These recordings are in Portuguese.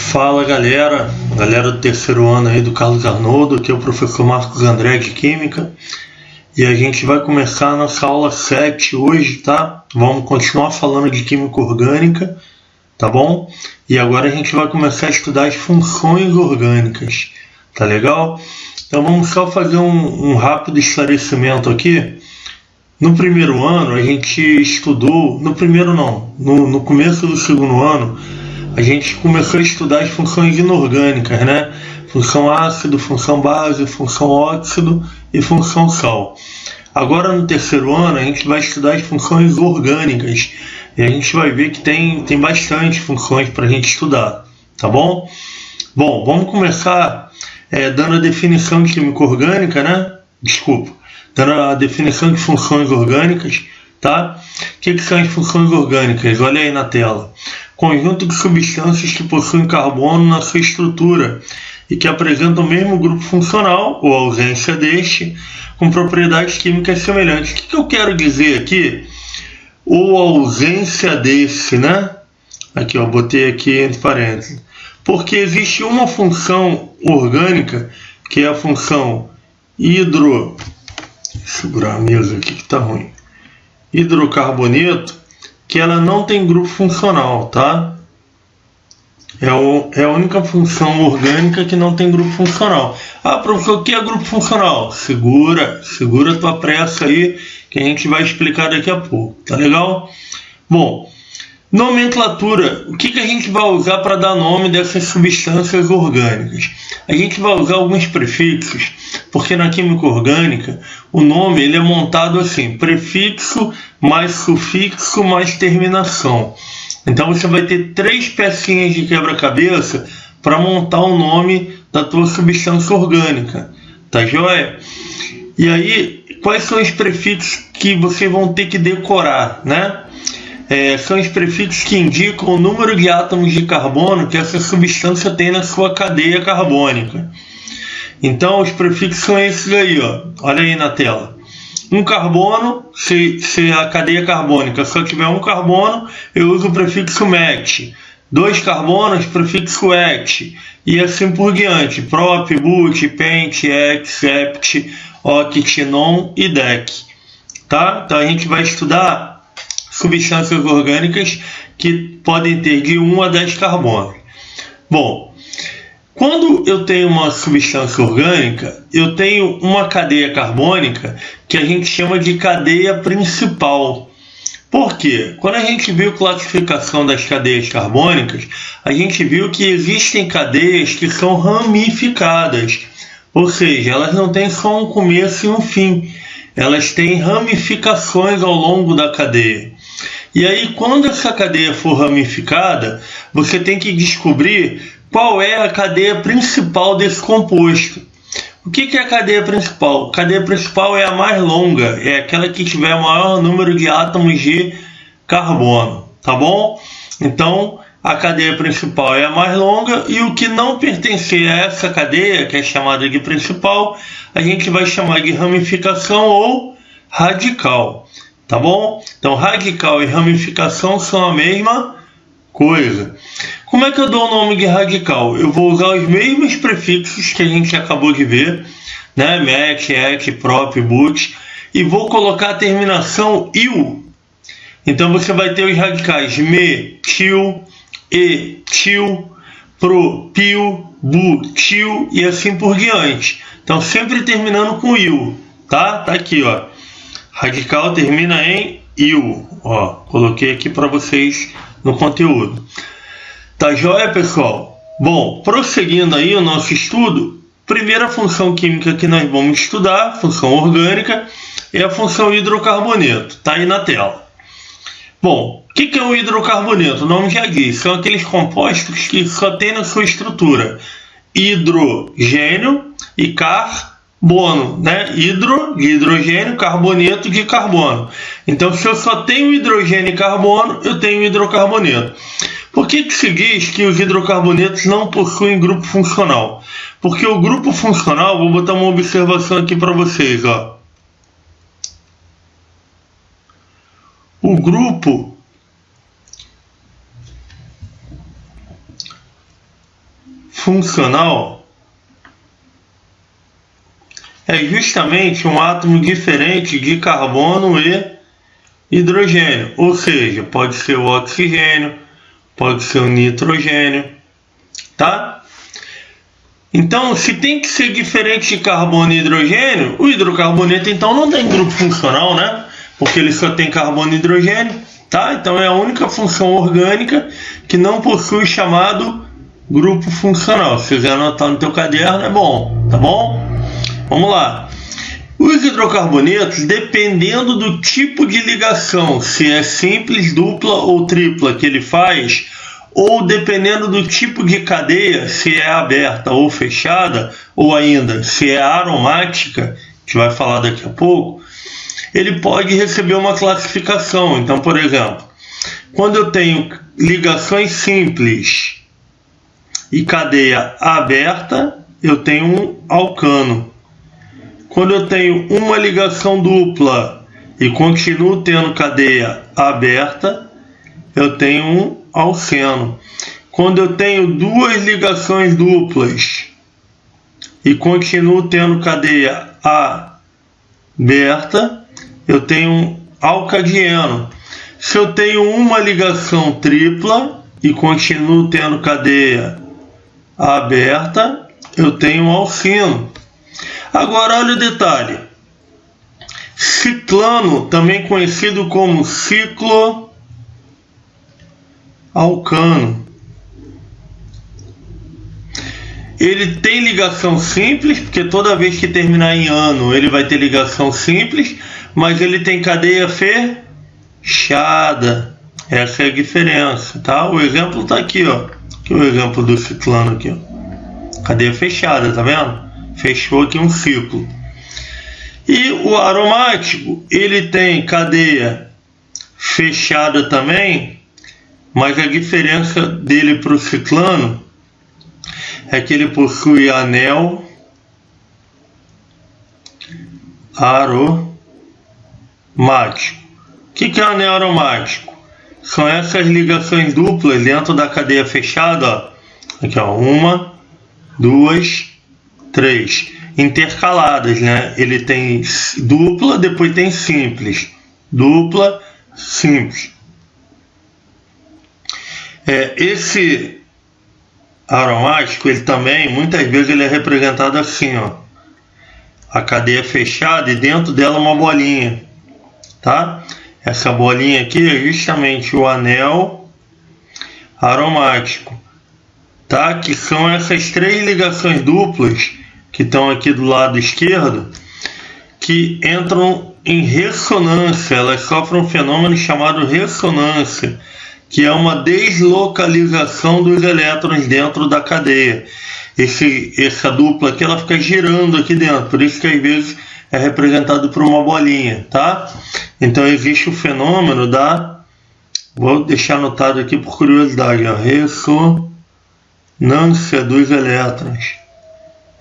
Fala galera do terceiro ano aí do Carlos Arnoldo, aqui é o professor Marcos André de Química e a gente vai começar a nossa aula 7 hoje, tá? Vamos continuar falando de Química Orgânica, tá bom? E agora a gente vai começar a estudar as funções orgânicas, tá legal? Então vamos só fazer um rápido esclarecimento aqui. No primeiro ano a gente estudou, no começo do segundo ano, a gente começou a estudar as funções inorgânicas, né? Função ácido, função base, função óxido e função sal. Agora no terceiro ano a gente vai estudar as funções orgânicas e a gente vai ver que tem bastante funções para a gente estudar, tá bom? Bom, vamos começar dando a definição de química orgânica, né? Dando a definição de funções orgânicas, tá? O que são as funções orgânicas? Olha aí na tela. Conjunto de substâncias que possuem carbono na sua estrutura e que apresentam o mesmo grupo funcional, ou ausência deste, com propriedades químicas semelhantes. O que eu quero dizer aqui? Ou ausência desse, né? Aqui, ó, botei aqui entre parênteses. Porque existe uma função orgânica, que é a função segurar a mesa aqui que tá ruim. Hidrocarboneto, que ela não tem grupo funcional, tá? É a única função orgânica que não tem grupo funcional. Ah, professor, o que é grupo funcional? Segura tua pressa aí, que a gente vai explicar daqui a pouco, tá legal? Bom, nomenclatura. O que a gente vai usar para dar nome dessas substâncias orgânicas? A gente vai usar alguns prefixos, porque na química orgânica o nome ele é montado assim, prefixo mais sufixo mais terminação. Então você vai ter 3 pecinhas de quebra-cabeça para montar o nome da tua substância orgânica, tá joia? E aí, quais são os prefixos que vocês vão ter que decorar, né? São os prefixos que indicam o número de átomos de carbono que essa substância tem na sua cadeia carbônica. Então, os prefixos são esses aí, ó. Olha aí na tela. Um carbono, se a cadeia carbônica só tiver um carbono, eu uso o prefixo met. 2 carbonos, prefixo et. E assim por diante. Prop, but, pent, ex, hept, oct, non e dec. Tá? Então, a gente vai estudar substâncias orgânicas que podem ter de 1 a 10 carbonos. Bom, quando eu tenho uma substância orgânica, eu tenho uma cadeia carbônica que a gente chama de cadeia principal. Por quê? Quando a gente viu classificação das cadeias carbônicas, a gente viu que existem cadeias que são ramificadas, ou seja, elas não têm só um começo e um fim, elas têm ramificações ao longo da cadeia. E aí, quando essa cadeia for ramificada, você tem que descobrir qual é a cadeia principal desse composto. O que é a cadeia principal? A cadeia principal é a mais longa, é aquela que tiver o maior número de átomos de carbono, tá bom? Então, a cadeia principal é a mais longa e o que não pertencer a essa cadeia, que é chamada de principal, a gente vai chamar de ramificação ou radical. Tá bom? Então, radical e ramificação são a mesma coisa. Como é que eu dou o nome de radical? Eu vou usar os mesmos prefixos que a gente acabou de ver, né? Met, et, prop, but, e vou colocar a terminação il. Então, você vai ter os radicais metil, etil, propil, butil e assim por diante. Então, sempre terminando com il, tá? Tá aqui, ó. Radical termina em il, ó, coloquei aqui para vocês no conteúdo. Tá joia, pessoal? Bom, prosseguindo aí o nosso estudo, primeira função química que nós vamos estudar, função orgânica, é a função hidrocarboneto, tá aí na tela. Bom, o que é o hidrocarboneto? O nome já diz, são aqueles compostos que só tem na sua estrutura hidrogênio e carbono, né? Hidro de hidrogênio, carboneto de carbono. Então, se eu só tenho hidrogênio e carbono, eu tenho hidrocarboneto. Por que se diz que os hidrocarbonetos não possuem grupo funcional? Porque o grupo funcional, vou botar uma observação aqui para vocês, ó. O grupo funcional é justamente um átomo diferente de carbono e hidrogênio, ou seja, pode ser o oxigênio, pode ser o nitrogênio, tá? Então, se tem que ser diferente de carbono e hidrogênio, o hidrocarboneto então não tem grupo funcional, né? Porque ele só tem carbono e hidrogênio, tá? Então é a única função orgânica que não possui chamado grupo funcional. Se quiser anotar no teu caderno, é bom, tá bom? Vamos lá. Os hidrocarbonetos, dependendo do tipo de ligação, se é simples, dupla ou tripla que ele faz, ou dependendo do tipo de cadeia, se é aberta ou fechada, ou ainda se é aromática, que vai falar daqui a pouco, ele pode receber uma classificação. Então, por exemplo, quando eu tenho ligações simples e cadeia aberta, eu tenho um alcano. Quando eu tenho uma ligação dupla e continuo tendo cadeia aberta, eu tenho um alceno. Quando eu tenho duas ligações duplas e continuo tendo cadeia aberta, eu tenho um alcadieno. Se eu tenho uma ligação tripla e continuo tendo cadeia aberta, eu tenho um alcino. Agora olha o detalhe. Ciclano, também conhecido como cicloalcano. Ele tem ligação simples, porque toda vez que terminar em ano ele vai ter ligação simples, mas ele tem cadeia fechada. Essa é a diferença, tá? O exemplo está aqui, ó. Aqui o exemplo do ciclano aqui, ó. Cadeia fechada, tá vendo? Fechou aqui um ciclo. E o aromático, ele tem cadeia fechada também, mas a diferença dele para o ciclano é que ele possui anel aromático. O que é anel aromático? São essas ligações duplas dentro da cadeia fechada, ó. Aqui, ó, 1, 2, 3, intercaladas, né? Ele tem dupla, depois tem simples, dupla, simples. Esse aromático, ele também, muitas vezes ele é representado assim, ó, a cadeia fechada e dentro dela uma bolinha, tá? Essa bolinha aqui é justamente o anel aromático, tá? Que são essas três ligações duplas que estão aqui do lado esquerdo, que entram em ressonância. Elas sofrem um fenômeno chamado ressonância, que é uma deslocalização dos elétrons dentro da cadeia. Essa dupla aqui, ela fica girando aqui dentro, por isso que às vezes é representado por uma bolinha, tá? Então existe o fenômeno da, vou deixar anotado aqui por curiosidade, ó, ressonância dos elétrons.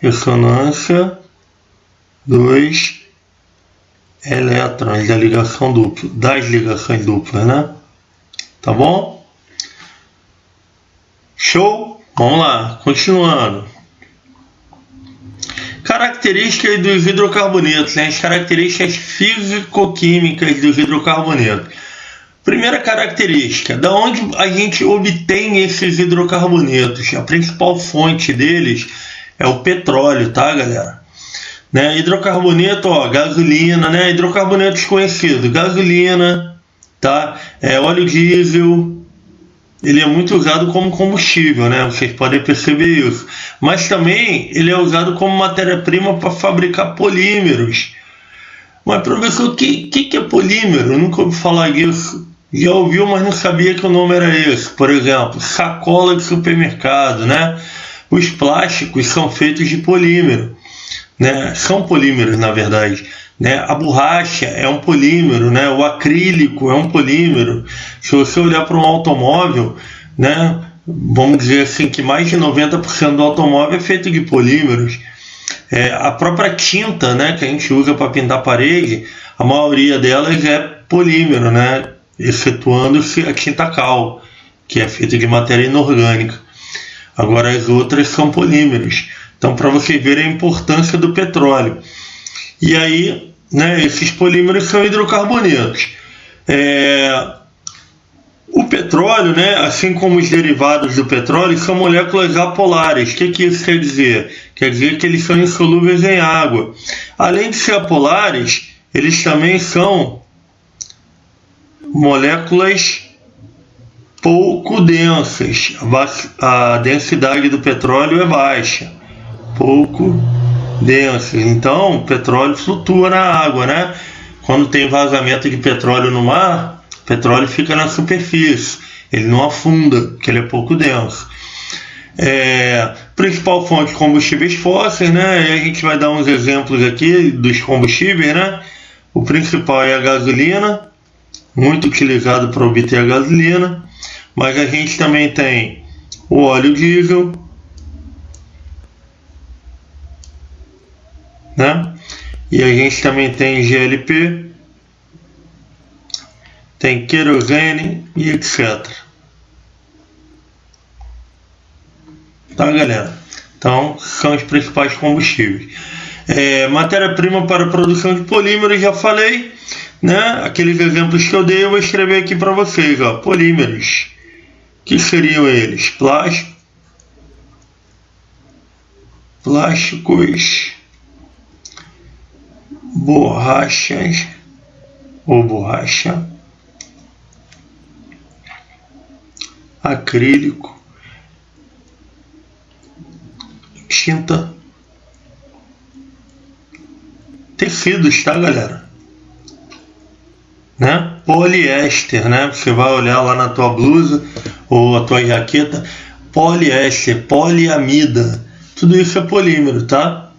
Ressonância dos elétrons da ligação dupla, das ligações duplas, né? Tá bom? Show? Vamos lá, continuando. Características dos hidrocarbonetos, né? As características físico-químicas dos hidrocarbonetos. Primeira característica, da onde a gente obtém esses hidrocarbonetos? A principal fonte deles é o petróleo, tá, galera? Né? Hidrocarboneto, ó, gasolina, né? Hidrocarbonetos conhecidos, gasolina, tá? Óleo diesel, ele é muito usado como combustível, né? Vocês podem perceber isso. Mas também ele é usado como matéria-prima para fabricar polímeros. Mas, professor, o que é polímero? Eu nunca ouvi falar disso. Já ouviu, mas não sabia que o nome era esse. Por exemplo, sacola de supermercado, né? Os plásticos são feitos de polímero, né? São polímeros, na verdade, né? A borracha é um polímero, né? O acrílico é um polímero. Se você olhar para um automóvel, né? Vamos dizer assim que mais de 90% do automóvel é feito de polímeros. A própria tinta, né, que a gente usa para pintar a parede, a maioria delas é polímero, né? Excetuando-se a tinta cal, que é feita de matéria inorgânica. Agora as outras são polímeros. Então, para vocês verem a importância do petróleo. E aí, né, esses polímeros são hidrocarbonetos. O petróleo, né, assim como os derivados do petróleo, são moléculas apolares. O que isso quer dizer? Quer dizer que eles são insolúveis em água. Além de ser apolares, eles também são moléculas pouco densas. A densidade do petróleo é baixa, pouco densas. Então, o petróleo flutua na água, né? Quando tem vazamento de petróleo no mar, o petróleo fica na superfície, ele não afunda, porque ele é pouco denso. Principal fonte de combustíveis fósseis, né? E a gente vai dar uns exemplos aqui dos combustíveis, né? O principal é a gasolina, muito utilizado para obter a gasolina, mas a gente também tem o óleo diesel, né? E a gente também tem GLP, tem querosene e etc. Tá, galera? Então, são os principais combustíveis. Matéria-prima para a produção de polímeros, já falei, né? Aqueles exemplos que eu dei, eu vou escrever aqui para vocês, ó. Polímeros. Que seriam eles? Plásticos, borrachas ou borracha, acrílico, tinta, tecidos, tá, galera? Né? Poliéster, né? Você vai olhar lá na tua blusa ou a tua jaqueta, poliéster, poliamida, tudo isso é polímero, tá?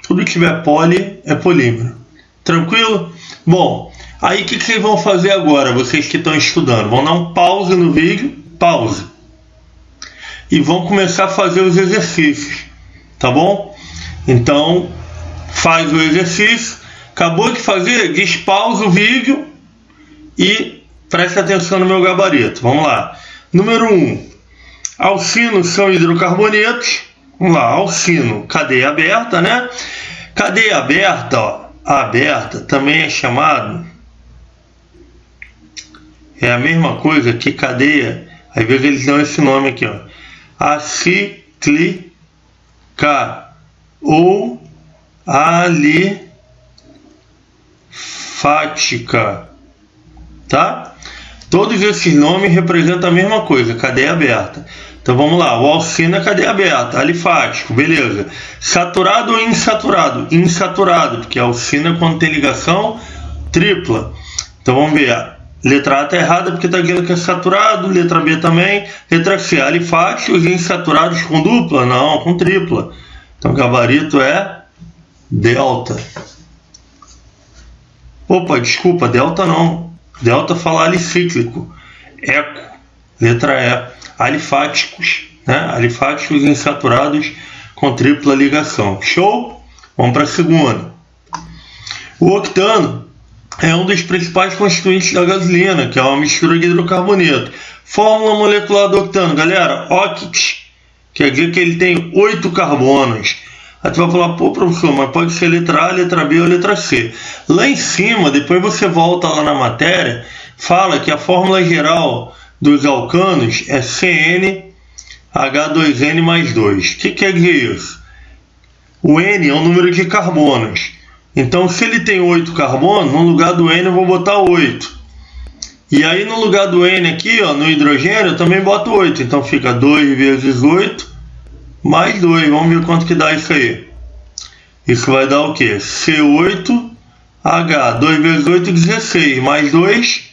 Tudo que tiver poli é polímero. Tranquilo? Bom, aí o que vocês vão fazer agora, vocês que estão estudando? Vão dar um pause no vídeo, pause, e vão começar a fazer os exercícios, tá bom? Então, faz o exercício, acabou de fazer, despausa o vídeo e preste atenção no meu gabarito. Vamos lá. Número 1. Alcinos são hidrocarbonetos. Vamos lá, alcino, cadeia aberta, né? Cadeia aberta, ó, aberta, também é chamado, é a mesma coisa que cadeia, às vezes eles dão esse nome aqui, ó, acíclica ou alifática, tá? Todos esses nomes representam a mesma coisa, cadeia aberta. Então vamos lá, o alcino é cadeia aberta, alifático, beleza. Saturado ou insaturado? Insaturado, porque a alcino é quando tem ligação tripla. Então vamos ver, letra A está errada porque está dizendo que é saturado, letra B também. Letra C, alifáticos e insaturados com dupla? Não, com tripla. Então o gabarito é delta. Opa, desculpa, delta não. Delta fala alicíclico. Eco, letra E. Alifáticos, né? Alifáticos insaturados com tripla ligação. Show? Vamos para a segunda. O octano é um dos principais constituintes da gasolina, que é uma mistura de hidrocarboneto. Fórmula molecular do octano, galera, oct, quer dizer que ele tem 8 carbonos. Aí tu vai falar, pô, professor, mas pode ser letra A, letra B ou letra C. Lá em cima, depois você volta lá na matéria, fala que a fórmula geral dos alcanos é CnH2n mais 2. O que quer dizer isso? O N é o número de carbonos. Então, se ele tem 8 carbonos, no lugar do N eu vou botar 8. E aí, no lugar do N aqui, ó, no hidrogênio, eu também boto 8. Então, fica 2 vezes 8 mais 2. Vamos ver quanto que dá isso aí. Isso vai dar o quê? C8H. 2 vezes 8, 16. Mais 2,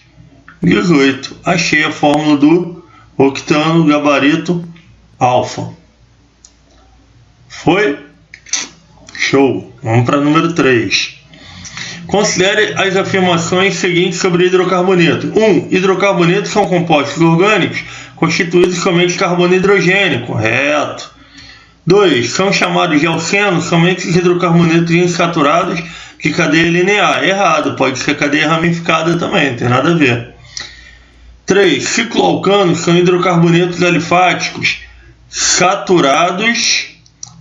18. Achei a fórmula do octano, gabarito alfa. Foi? Show. Vamos para número 3. Considere as afirmações seguintes sobre hidrocarboneto. 1. Hidrocarbonetos são compostos orgânicos constituídos somente de carbono e hidrogênio. Correto. 2. São chamados de alcenos somente os hidrocarbonetos insaturados de cadeia linear. Errado. Pode ser cadeia ramificada também. Não tem nada a ver. 3. Cicloalcanos são hidrocarbonetos alifáticos saturados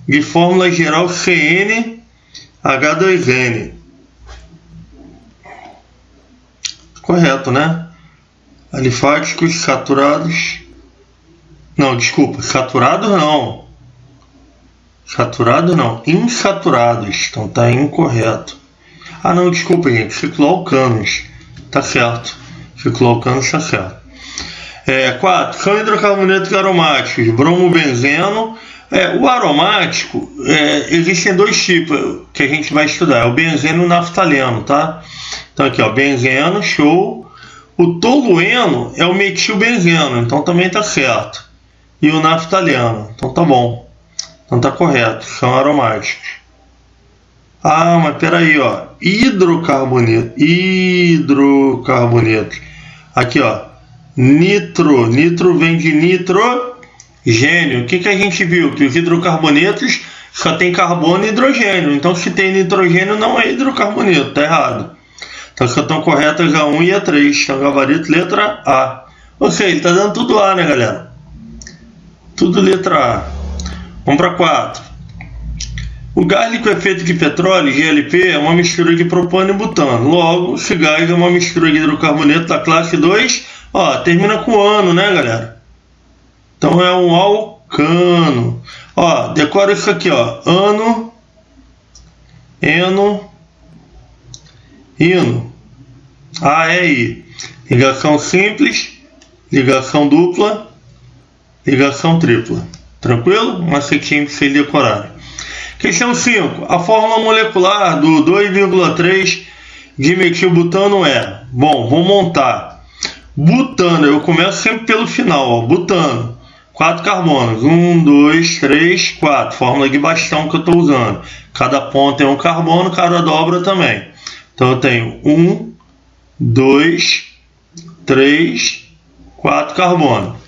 de fórmula geral CnH2n. Correto, né? Alifáticos saturados. Não, desculpa, saturados não. Saturados não, insaturados. Então tá incorreto. Ah não, desculpa gente, cicloalcanos. Tá certo. Cicloalcanos tá certo. 4. São hidrocarbonetos aromáticos. Bromobenzeno. O aromático, existem dois tipos que a gente vai estudar. É o benzeno e o naftaleno, tá? Então aqui, ó, benzeno, show. O tolueno é o metilbenzeno, então também tá certo. E o naftaleno, então tá bom. Então tá correto, são aromáticos. Ah, mas peraí, ó. Hidrocarboneto. Aqui, ó. Nitro. Nitro vem de nitrogênio. O que a gente viu? Que os hidrocarbonetos só tem carbono e hidrogênio. Então se tem nitrogênio não é hidrocarboneto, tá errado. Então só estão corretas a 1 e a 3. Então gabarito letra A. Ou seja, tá dando tudo A, né, galera? Tudo letra A. Vamos para 4. O gás com efeito de petróleo, GLP, é uma mistura de propano e butano. Logo, esse gás é uma mistura de hidrocarboneto da classe 2. Ó, termina com ano, né, galera? Então é um alcano. Ó, decora isso aqui, ó. Ano, eno, ino. I. Ligação simples, ligação dupla, ligação tripla. Tranquilo? Um macetinho para vocês decorarem. Questão 5. A fórmula molecular do 2,3 dimetilbutano é... Bom, vou montar. Butano, eu começo sempre pelo final, ó. Butano. 4 carbonos. 1, 2, 3, 4. Fórmula de bastão que eu estou usando. Cada ponto é um carbono, cada dobra também. Então eu tenho 1, 2, 3, 4 carbonos.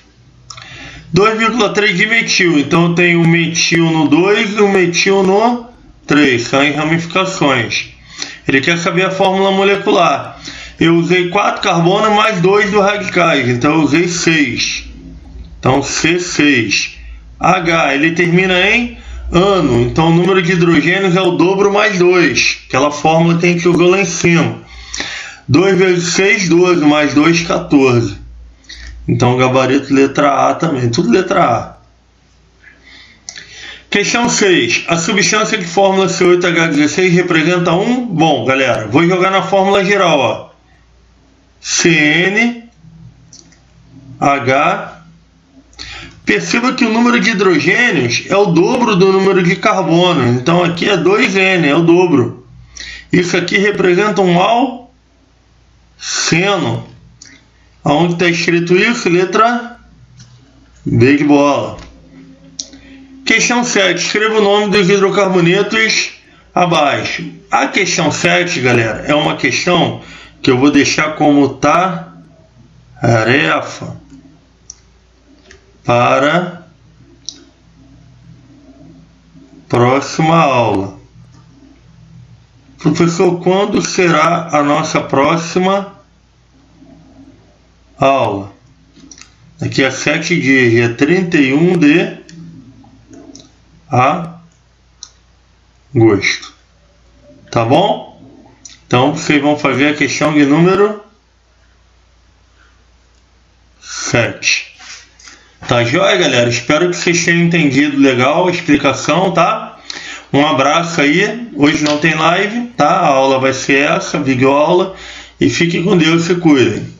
2,3 de metil, então eu tenho um metil no 2 e um metil no 3, são as ramificações. Ele quer saber a fórmula molecular. Eu usei 4 carbonos mais 2 dos radicais, então eu usei 6. Então C6. H, ele termina em ano, então o número de hidrogênios é o dobro mais 2, aquela fórmula que a gente usou lá em cima. 2 vezes 6, 12, mais 2, 14. Então, gabarito letra A também. Tudo letra A. Questão 6. A substância de fórmula C8H16 representa um... Bom, galera, vou jogar na fórmula geral, ó. CnH. Perceba que o número de hidrogênios é o dobro do número de carbono. Então, aqui é 2N, é o dobro. Isso aqui representa um alceno. Aonde está escrito isso? Letra B de bola. Questão 7. Escreva o nome dos hidrocarbonetos abaixo. A questão 7, galera, é uma questão que eu vou deixar como tarefa para próxima aula. Professor, quando será a nossa próxima aula? Daqui a 7 dias, dia 31 de agosto. Tá bom? Então vocês vão fazer a questão de número 7. Tá joia, galera? Espero que vocês tenham entendido legal a explicação, tá? Um abraço aí. Hoje não tem live, tá? A aula vai ser essa, videoaula. E fiquem com Deus, se cuidem.